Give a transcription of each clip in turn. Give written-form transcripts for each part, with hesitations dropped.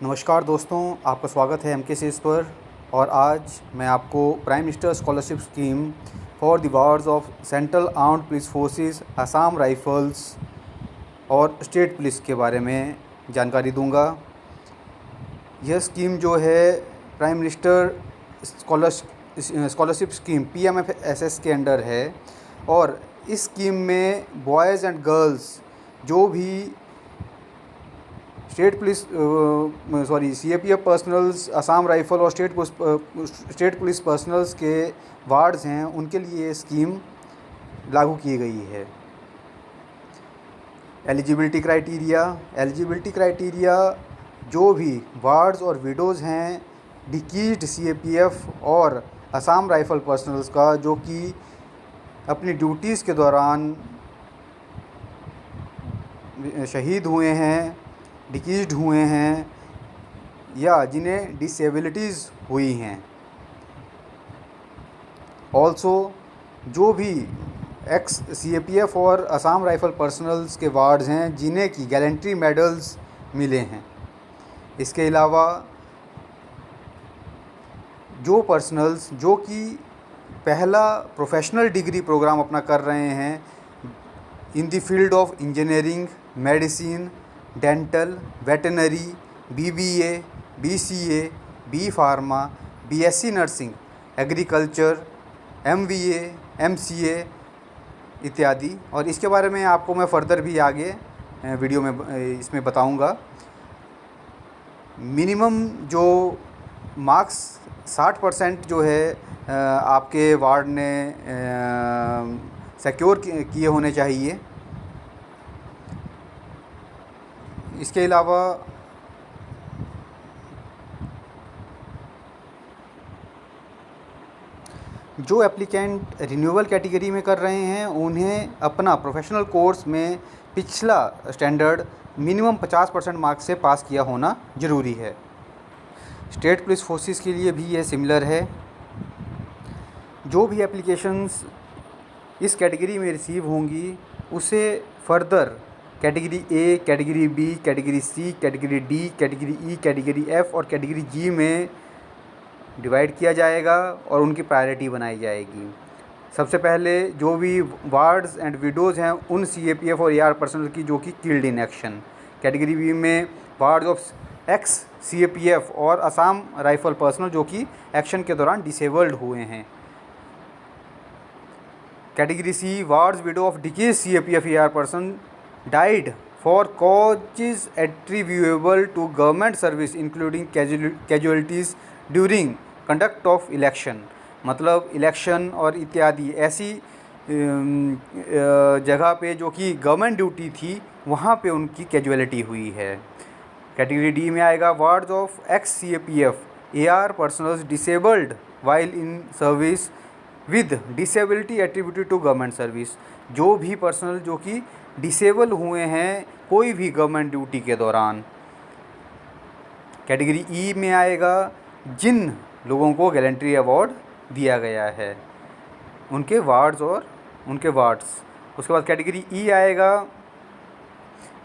नमस्कार दोस्तों, आपका स्वागत है एमकेसीएस पर। और आज मैं आपको prime minister scholarship scheme for the wards of central armed police forces, Assam rifles और स्टेट पुलिस के बारे में जानकारी दूंगा। यह स्कीम जो है prime minister scholarship scheme PMFSS के अंडर है। और इस स्कीम में बॉयज़ एंड गर्ल्स जो भी state police CAPF personnels, Assam rifle और स्टेट पुलिस पर्सनल्स के वार्ड्स हैं, उनके लिए ये स्कीम लागू की गई है। एलिजिबिलिटी क्राइटेरिया जो भी वार्ड्स और विडोज़ हैं डिकीज्ड सीएपीएफ और असम राइफल पर्सनल्स का, जो कि अपनी ड्यूटीज़ के दौरान शहीद हुए हैं, डिकीज्ड हुए हैं या जिन्हें डिसेबिलिटीज़ हुई हैं। ऑल्सो जो भी एक्स सीएपीएफ और असम राइफल पर्सनल्स के वार्ड्स हैं जिन्हें की गैलेंट्री मेडल्स मिले हैं। इसके अलावा जो पर्सनल्स जो कि पहला प्रोफेशनल डिग्री प्रोग्राम अपना कर रहे हैं in the field of engineering, medicine, dental, veterinary, BBA, BCA, B pharma, BSc nursing, agriculture, MBA, MCA इत्यादि। और इसके बारे में आपको मैं फ़र्दर भी आगे वीडियो में इसमें बताऊंगा। मिनिमम जो मार्क्स 60% जो है आपके वार्ड ने सिक्योर किए होने चाहिए। इसके अलावा जो एप्लीकेंट रिन्यूअल कैटेगरी में कर रहे हैं उन्हें अपना प्रोफेशनल कोर्स में पिछला स्टैंडर्ड मिनिमम 50% मार्क्स से पास किया होना ज़रूरी है। स्टेट पुलिस फोर्सेस के लिए भी ये सिमिलर है। जो भी एप्लीकेशंस इस कैटेगरी में रिसीव होंगी उसे further category A, category B, category C, category D, category E, category F और कैटेगरी जी में डिवाइड किया जाएगा और उनकी प्रायोरिटी बनाई जाएगी। सबसे पहले जो भी वार्ड्स एंड विडोज़ हैं उन सीएपीएफ और एआर पर्सनल की जो कि killed in action. Category B में वार्ड्स ऑफ एक्स सीएपीएफ और असम राइफल पर्सनल जो कि एक्शन के दौरान डिसेबल्ड हुए हैं। Category C wards widow of डिकेज CAPF AR person died for causes attributable to government service including casualties during conduct of election। मतलब इलेक्शन और इत्यादि ऐसी जगह पे जो कि गवर्नमेंट ड्यूटी थी वहाँ पे उनकी कैजुअलिटी हुई है। कैटेगरी डी में आएगा wards of ex CAPF AR personnels disabled while in service with disability attributed to government service. जो भी पर्सनल जो कि डिसेबल हुए हैं कोई भी गवर्नमेंट ड्यूटी के दौरान। कैटेगरी ई में आएगा जिन लोगों को गैलेंट्री अवार्ड दिया गया है उनके वार्ड्स और उनके वार्ड्स। उसके बाद कैटेगरी ई आएगा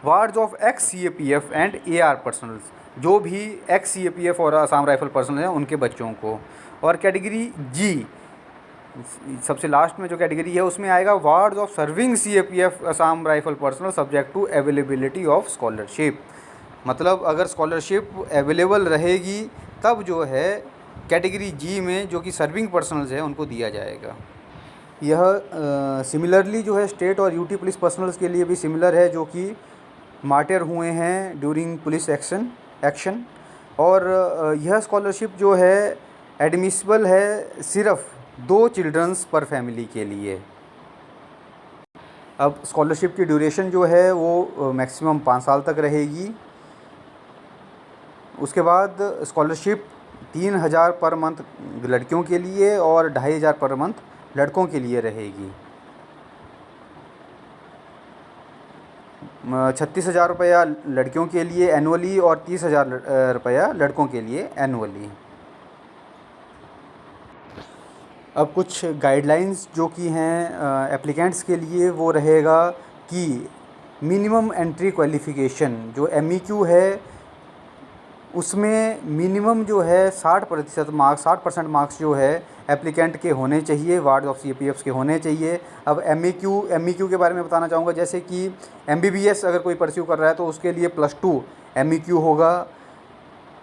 wards of ex CAPF and AR personnels, जो भी एक्स सीएपीएफ और असम राइफल पर्सनल हैं उनके बच्चों को। और कैटेगरी जी सबसे लास्ट में जो कैटेगरी है उसमें आएगा wards of serving CAPF Assam rifle personnel subject to availability of scholarship. मतलब अगर स्कॉलरशिप अवेलेबल रहेगी तब जो है कैटेगरी जी में जो कि सर्विंग पर्सनल्स है उनको दिया जाएगा। यह सिमिलरली जो है स्टेट और यूटी पुलिस पर्सनल्स के लिए भी सिमिलर है जो कि मार्टिर हुए हैं ड्यूरिंग पुलिस एक्शन। और यह स्कॉलरशिप जो है एडमिसिबल है सिर्फ 2 चिल्ड्रंस पर फैमिली के लिए। अब स्कॉलरशिप की ड्यूरेशन जो है वो मैक्सिमम 5 साल तक रहेगी। उसके बाद स्कॉलरशिप 3000 पर मंथ लड़कियों के लिए और 2500 पर मंथ लड़कों के लिए रहेगी। 36,000 रुपया लड़कियों के लिए एनुअली और 30,000 रुपया लड़कों के लिए एनुअली। अब कुछ गाइडलाइंस जो कि हैं एप्लीकेंट्स के लिए वो रहेगा कि मिनिमम एंट्री क्वालिफ़िकेशन जो MEQ है उसमें मिनिमम जो है 60% मार्क्स, 60% मार्क्स जो है एप्लीकेंट के होने चाहिए, वार्ड ऑफ CPFs के होने चाहिए। अब MEQ के बारे में बताना चाहूँगा। जैसे कि MBBS अगर कोई परस्यू कर रहा है तो उसके लिए +2 MEQ होगा।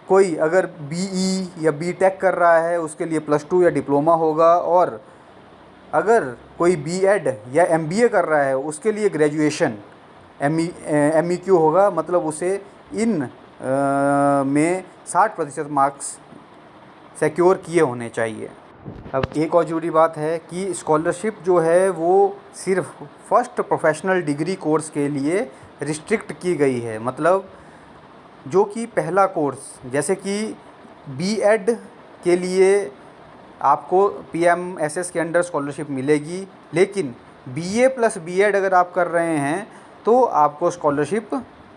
कोई अगर BE या BTech कर रहा है उसके लिए +2 या डिप्लोमा होगा। और अगर कोई B.Ed या MBA कर रहा है उसके लिए ग्रेजुएशन MEQ होगा। मतलब उसे इन में 60% मार्क्स सिक्योर किए होने चाहिए। अब एक और ज़रूरी बात है कि स्कॉलरशिप जो है वो सिर्फ फर्स्ट प्रोफेशनल डिग्री कोर्स के लिए रिस्ट्रिक्ट की गई है। मतलब जो कि पहला कोर्स, जैसे कि B.Ed के लिए आपको PMSS के अंडर स्कॉलरशिप मिलेगी, लेकिन BA + B.Ed अगर आप कर रहे हैं तो आपको स्कॉलरशिप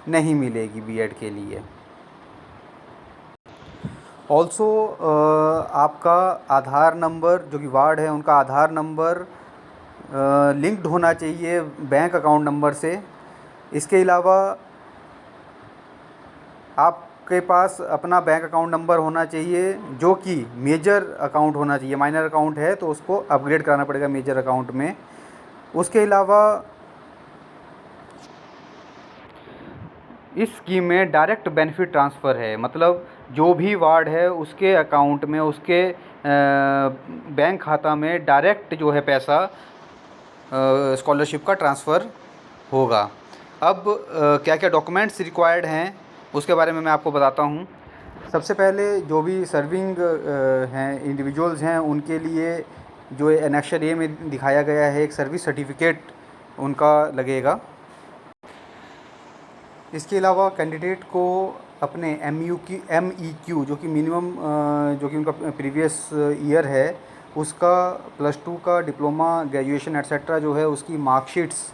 नहीं मिलेगी B.Ed के लिए। ऑल्सो आपका आधार नंबर, जो कि वार्ड है उनका आधार नंबर लिंक्ड होना चाहिए बैंक अकाउंट नंबर से। इसके अलावा आपके पास अपना बैंक अकाउंट नंबर होना चाहिए जो कि मेजर अकाउंट होना चाहिए। माइनर अकाउंट है तो उसको अपग्रेड कराना पड़ेगा मेजर अकाउंट में। उसके अलावा इस स्कीम में डायरेक्ट बेनिफिट ट्रांसफ़र है। मतलब जो भी वार्ड है उसके अकाउंट में, उसके बैंक खाता में डायरेक्ट जो है पैसा स्कॉलरशिप का ट्रांसफ़र होगा। अब क्या क्या डॉक्यूमेंट्स रिक्वायर्ड हैं उसके बारे में मैं आपको बताता हूँ। सबसे पहले जो भी सर्विंग हैं इंडिविजुअल्स हैं उनके लिए जो एनेक्सर ए में दिखाया गया है एक सर्विस सर्टिफिकेट उनका लगेगा। इसके अलावा कैंडिडेट को अपने MEQ जो कि मिनिमम जो कि उनका प्रीवियस ईयर है उसका +2 का डिप्लोमा, ग्रेजुएशन एट्सेट्रा जो है उसकी मार्कशीट्स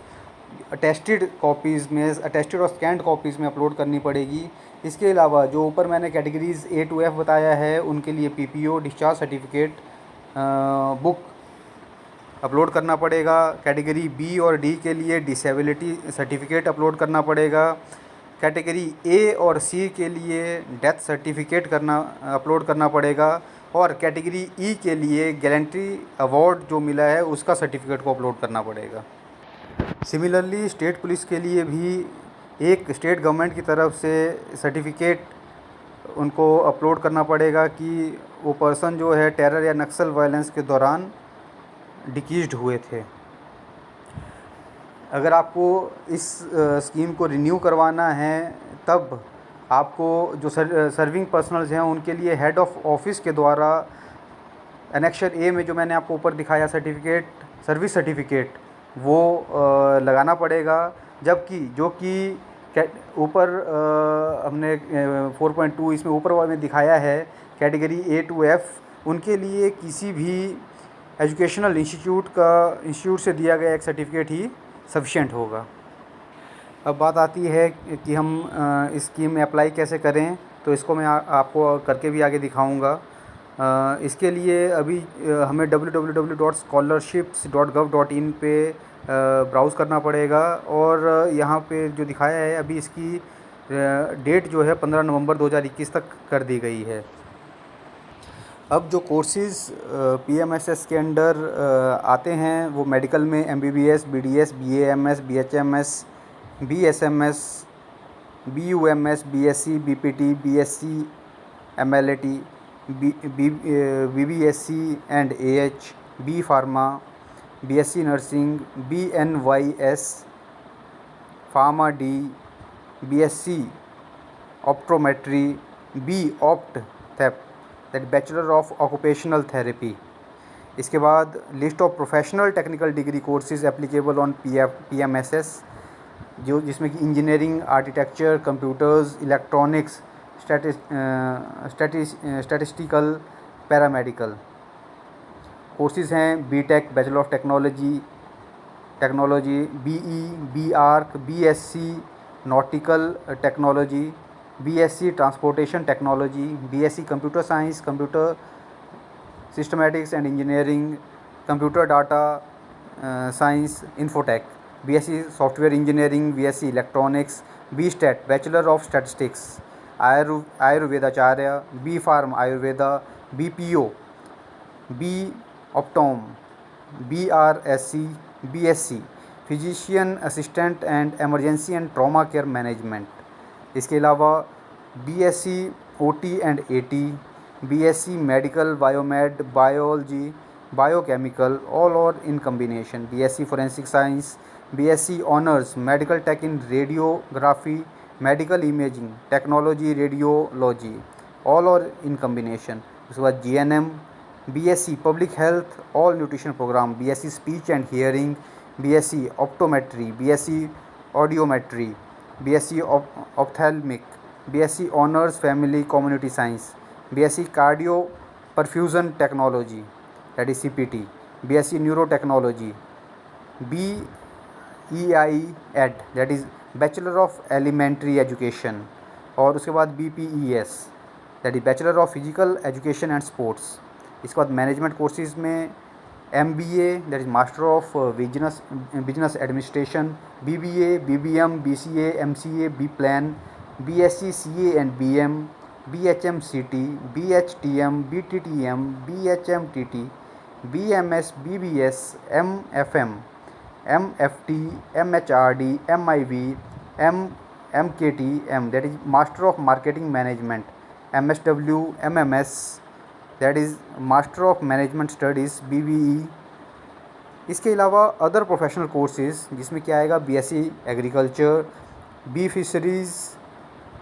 अटेस्टेड कॉपीज़ में, अटेस्टेड और स्कैंड कॉपीज़ में अपलोड करनी पड़ेगी। इसके अलावा जो ऊपर मैंने कैटेगरीज़ A to F बताया है उनके लिए PPO, discharge certificate, book upload करना पड़ेगा। कैटेगरी B और D के लिए डिसेबिलिटी सर्टिफिकेट अपलोड करना पड़ेगा। कैटेगरी A और C के लिए डेथ सर्टिफिकेट अपलोड करना पड़ेगा। और कैटेगरी E के लिए गैलेंट्री अवार्ड जो मिला है उसका सर्टिफिकेट को अपलोड करना पड़ेगा। सिमिलरली स्टेट पुलिस के लिए भी एक स्टेट गवर्नमेंट की तरफ से सर्टिफिकेट उनको अपलोड करना पड़ेगा कि वो पर्सन जो है टेरर या नक्सल वायलेंस के दौरान डिकीज्ड हुए थे। अगर आपको इस स्कीम को रिन्यू करवाना है तब आपको जो सर्विंग पर्सनल्स हैं उनके लिए हेड ऑफ ऑफिस के द्वारा एनेक्सर ए में जो मैंने आपको ऊपर दिखाया सर्टिफिकेट, सर्विस सर्टिफिकेट, वो लगाना पड़ेगा। जबकि जो कि ऊपर हमने 4.2 इसमें ऊपर वाले में दिखाया है कैटेगरी A to F उनके लिए किसी भी एजुकेशनल इंस्टीट्यूट से दिया गया एक सर्टिफिकेट ही सफिशेंट होगा। अब बात आती है कि हम इस स्कीम में अप्लाई कैसे करें, तो इसको मैं आपको करके भी आगे दिखाऊंगा। इसके लिए अभी हमें www.scholarships.gov.in पे ब्राउज़ करना पड़ेगा। और यहाँ पे जो दिखाया है अभी इसकी डेट जो है 15 नवंबर 2021 तक कर दी गई है। अब जो कोर्सेज़ PMSS के अंडर आते हैं वो मेडिकल में MBBS, BDS, BAMS, BHMS, BSMS, BUMS, BSc, BPT, BSc, MLAT, BBSc and AH, B Pharma, BSc Nursing, BNYS, Pharma D, BSc Optometry, B Opt Thep, that bachelor of occupational therapy. इसके बाद list of professional technical degree courses applicable on PMSS जो जिसमें कि engineering, architecture, computers, electronics, statistical, paramedical courses हैं। BTech bachelor of technology, BE, BArch, BSc nautical technology, BSc transportation technology, BSc computer science, computer systematics and engineering, computer data science, infotech, BSc software engineering, BSc electronics, BStat bachelor of statistics, Ayurvedacharya, B pharm Ayurveda, BPO, B ऑप्टोम, BRSC, BSc physician assistant and emergency and trauma care management. इसके अलावा BSc OT and AT, BSc medical biomed biology biochemical all और in combination, BSc forensic science, BSc honours medical tech in radiography medical imaging technology radiology all और in combination. उसके बाद GNM, BSc public health all nutrition programme, BSc speech and hearing, BSc optometry, BSc audiometry, BSc ophthalmic, BSc honours family community science, BSc cardio perfusion technology that is CPT, BSc neuro technology, BEI ed that is bachelor of elementary education, और उसके बाद BPES that is bachelor of physical education and sports. इसके बाद management courses में MBA that is master of business administration, BBA, BBM, BCA, MCA, B plan, BSc CA and BM, BHMCT, BHTM, BTTM, BHMTT, BMS, BBS, MFM, MFT, MHRD, MIV, MKTM that is Master of Marketing Management, MSW, MMS that is Master of Management Studies, BBE। इसके अलावा other professional courses जिसमें क्या आएगा, BSc agriculture, B fisheries,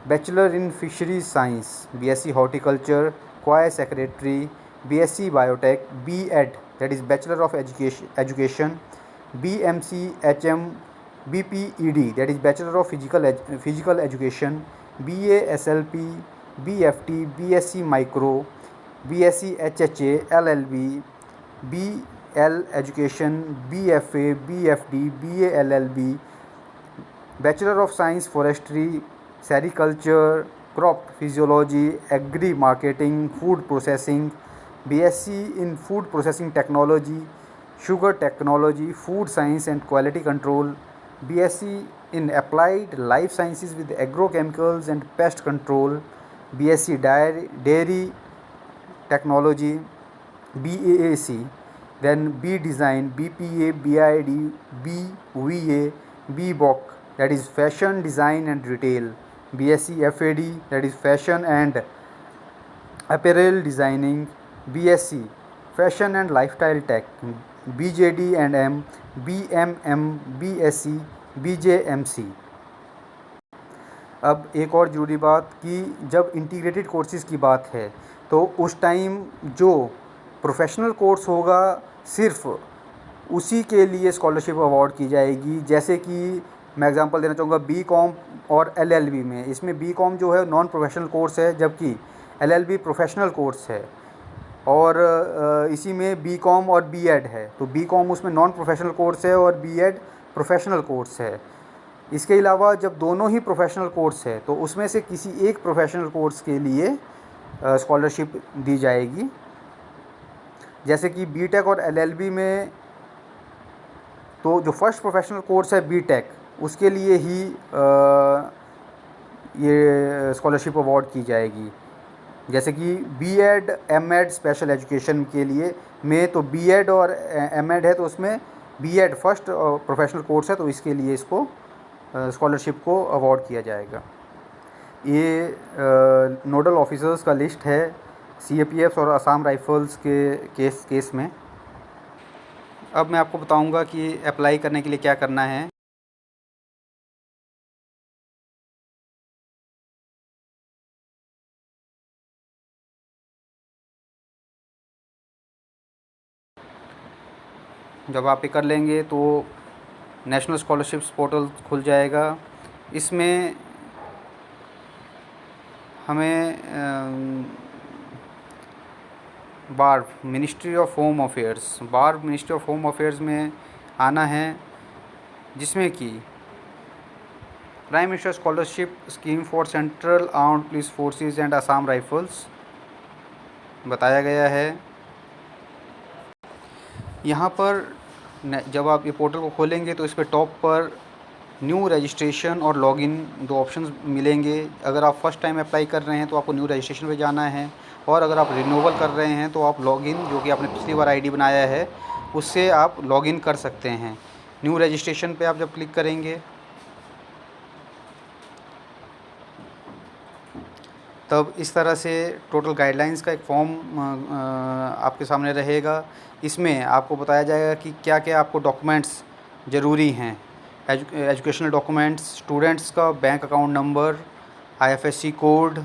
bachelor in fisheries science, BSc horticulture, क्वाय secretary, BSc biotech, BEd that is bachelor of education, BMC HM, BPED that is bachelor of physical education, BA SLP, BFT, BSc micro, BSc HHA, LLB, BL education, BFA, BFD, BA LLB, bachelor of science forestry, sericulture, crop physiology, agri marketing, food processing, BSc in food processing technology, sugar technology, food science and quality control, BSc in applied life sciences with agrochemicals and pest control, BSc dairy technology, BAAC, then B design, BPA, BID, BVA, BBOC that is fashion design and retail, BSc FAD that is fashion and apparel designing, BSc fashion and lifestyle tech, BJD and M, BMM, BSc, BJMC। अब एक और ज़रूरी बात कि जब integrated courses की बात है तो उस टाइम जो प्रोफेशनल कोर्स होगा सिर्फ उसी के लिए स्कॉलरशिप अवार्ड की जाएगी। जैसे कि मैं एग्जांपल देना चाहूँगा BCom और LLB में, इसमें BCom जो है नॉन प्रोफेशनल कोर्स है जबकि LLB प्रोफेशनल कोर्स है, और इसी में BCom और BEd है, तो BCom उसमें नॉन प्रोफेशनल कोर्स है और BEd प्रोफेशनल कोर्स है। इसके अलावा जब दोनों ही प्रोफेशनल कोर्स है तो उसमें से किसी एक प्रोफेशनल कोर्स के लिए स्कॉलरशिप दी जाएगी। जैसे कि BTech और LLB में तो जो फर्स्ट प्रोफेशनल कोर्स है BTech, उसके लिए ही ये स्कॉलरशिप अवार्ड की जाएगी। जैसे कि BEd MEd स्पेशल एजुकेशन के लिए में तो BEd और MEd है तो उसमें BEd फर्स्ट प्रोफेशनल कोर्स है तो इसके लिए इसको स्कॉलरशिप को अवार्ड किया जाएगा। ये नोडल ऑफिसर्स का लिस्ट है CAPF और असम राइफल्स के केस में। अब मैं आपको बताऊंगा कि अप्लाई करने के लिए क्या करना है। जब आप ये कर लेंगे तो नेशनल स्कॉलरशिप्स पोर्टल खुल जाएगा। इसमें हमें बार मिनिस्ट्री ऑफ होम अफेयर्स में आना है, जिसमें कि prime minister scholarship scheme for central armed police forces and Assam rifles बताया गया है। यहाँ पर जब आप ये पोर्टल को खोलेंगे तो इस पर टॉप पर न्यू रजिस्ट्रेशन और लॉगिन दो ऑप्शंस मिलेंगे। अगर आप फर्स्ट टाइम अप्लाई कर रहे हैं तो आपको न्यू रजिस्ट्रेशन पे जाना है, और अगर आप रिन्यूअल कर रहे हैं तो आप लॉगिन, जो कि आपने पिछली बार आईडी बनाया है उससे आप लॉगिन कर सकते हैं। न्यू रजिस्ट्रेशन पे आप जब क्लिक करेंगे तब इस तरह से टोटल गाइडलाइंस का एक फॉर्म आपके सामने रहेगा। इसमें आपको बताया जाएगा कि क्या क्या आपको डॉक्यूमेंट्स ज़रूरी हैं। एजुकेशनल डॉक्यूमेंट्स, स्टूडेंट्स का bank account number, IFSC code,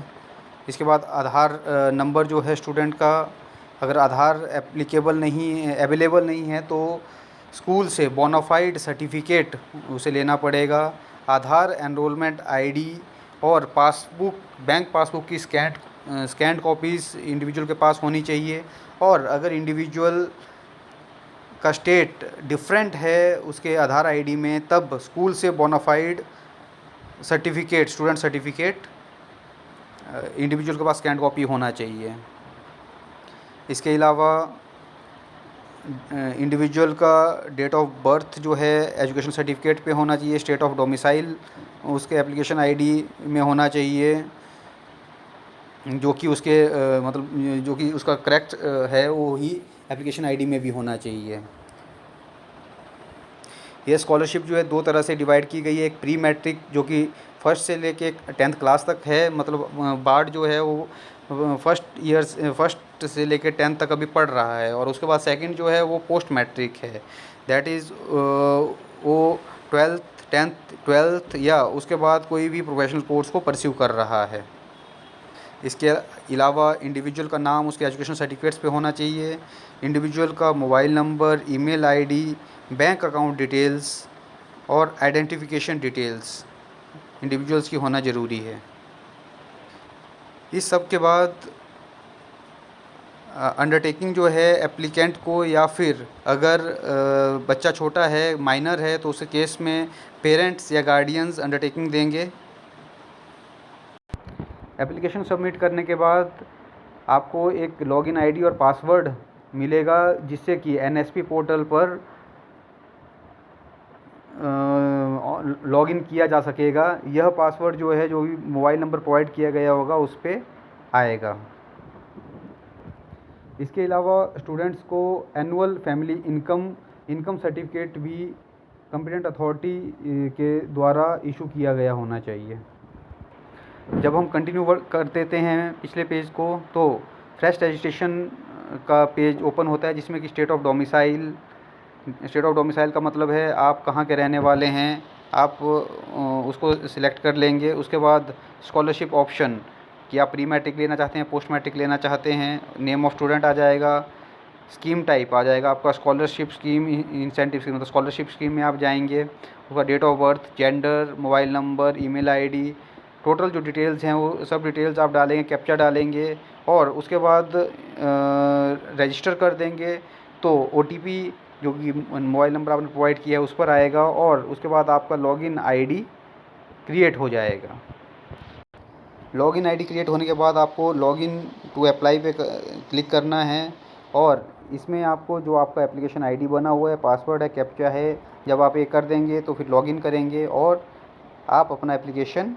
इसके बाद आधार नंबर जो है स्टूडेंट का। अगर आधार अवेलेबल नहीं है तो स्कूल से बोनाफाइड सर्टिफिकेट उसे लेना पड़ेगा। आधार एनरोलमेंट आईडी और पासबुक, बैंक पासबुक की स्कैन्ड कॉपीज़ इंडिविजुअल के पास होनी चाहिए। और अगर इंडिविजुअल का स्टेट डिफरेंट है उसके आधार आईडी में, तब स्कूल से bonafide certificate, student certificate individual के पास स्कैन्ड कॉपी होना चाहिए। इसके अलावा इंडिविजुअल का डेट ऑफ बर्थ जो है एजुकेशन सर्टिफिकेट पे होना चाहिए। स्टेट ऑफ डोमिसाइल उसके एप्लीकेशन आईडी में होना चाहिए, जो कि उसके मतलब जो कि उसका करेक्ट है वो ही एप्लीकेशन आईडी में भी होना चाहिए। ये स्कॉलरशिप जो है दो तरह से डिवाइड की गई है। एक प्री मैट्रिक जो कि फर्स्ट से लेके 10th क्लास तक है, मतलब बार्ड जो है वो फर्स्ट से लेके 10th तक अभी पढ़ रहा है। और उसके बाद सेकंड जो है वो पोस्ट मैट्रिक है, दैट इज़ वो 12th या उसके बाद कोई भी प्रोफेशनल कोर्स को परस्यू कर रहा है। इसके अलावा इंडिविजुअल का नाम उसके एजुकेशन सर्टिफिकेट्स पे होना चाहिए। इंडिविजुअल का mobile number, email ID, bank account details और आइडेंटिफिकेशन डिटेल्स इंडिविजुअल्स की होना ज़रूरी है। इस सब के बाद अंडरटेकिंग जो है एप्लीकेंट को, या फिर अगर बच्चा छोटा है, माइनर है, तो उस केस में पेरेंट्स या गार्डियंस अंडरटेकिंग देंगे। एप्लीकेशन सबमिट करने के बाद आपको एक लॉगिन आईडी और पासवर्ड मिलेगा, जिससे कि एनएसपी पोर्टल पर लॉगिन किया जा सकेगा। यह पासवर्ड जो है, जो भी मोबाइल नंबर प्रोवाइड किया गया होगा उस पर आएगा। इसके अलावा स्टूडेंट्स को एनुअल फैमिली इनकम सर्टिफिकेट भी कॉम्पिटेंट अथॉरिटी के द्वारा इशू किया गया होना चाहिए। जब हम कंटिन्यू वर्क कर देते हैं पिछले पेज को, तो फ्रेश रजिस्ट्रेशन का पेज ओपन होता है, जिसमें कि स्टेट ऑफ डोमिसाइल का मतलब है आप कहाँ के रहने वाले हैं, आप उसको सिलेक्ट कर लेंगे। उसके बाद स्कॉलरशिप ऑप्शन कि आप प्री मैट्रिक लेना चाहते हैं, पोस्ट मैट्रिक लेना चाहते हैं, नेम ऑफ स्टूडेंट आ जाएगा, स्कीम टाइप आ जाएगा आपका स्कॉलरशिप स्कीम, इंसेंटिव स्कीम, मतलब स्कॉलरशिप स्कीम में आप जाएंगे। उसका date of birth, gender, mobile number, email ID, total जो डिटेल्स हैं वो सब डिटेल्स आप डालेंगे, कैप्चा डालेंगे और उसके बाद रजिस्टर कर देंगे। तो ओटीपी जो कि मोबाइल नंबर आपने प्रोवाइड किया है उस पर आएगा, और उसके बाद आपका लॉगिन आईडी क्रिएट हो जाएगा। लॉगिन आईडी क्रिएट होने के बाद आपको लॉगिन टू अप्लाई पे क्लिक करना है, और इसमें आपको जो आपका एप्लीकेशन आईडी बना हुआ है, पासवर्ड है, कैप्चा है, जब आप ये कर देंगे तो फिर लॉगिन करेंगे और आप अपना एप्लीकेशन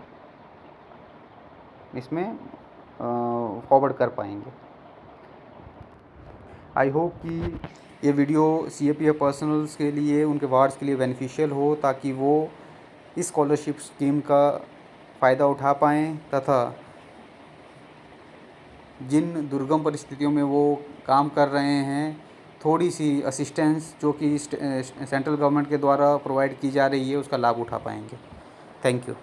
इसमें फॉरवर्ड कर पाएंगे। आई होप कि ये वीडियो सीएपीएफ पर्सनल्स के लिए, उनके वार्ड्स के लिए बेनिफिशियल हो, ताकि वो इस स्कॉलरशिप स्कीम का फ़ायदा उठा पाएँ, तथा जिन दुर्गम परिस्थितियों में वो काम कर रहे हैं, थोड़ी सी असिस्टेंस जो कि सेंट्रल गवर्नमेंट के द्वारा प्रोवाइड की जा रही है उसका लाभ उठा पाएंगे। Thank you.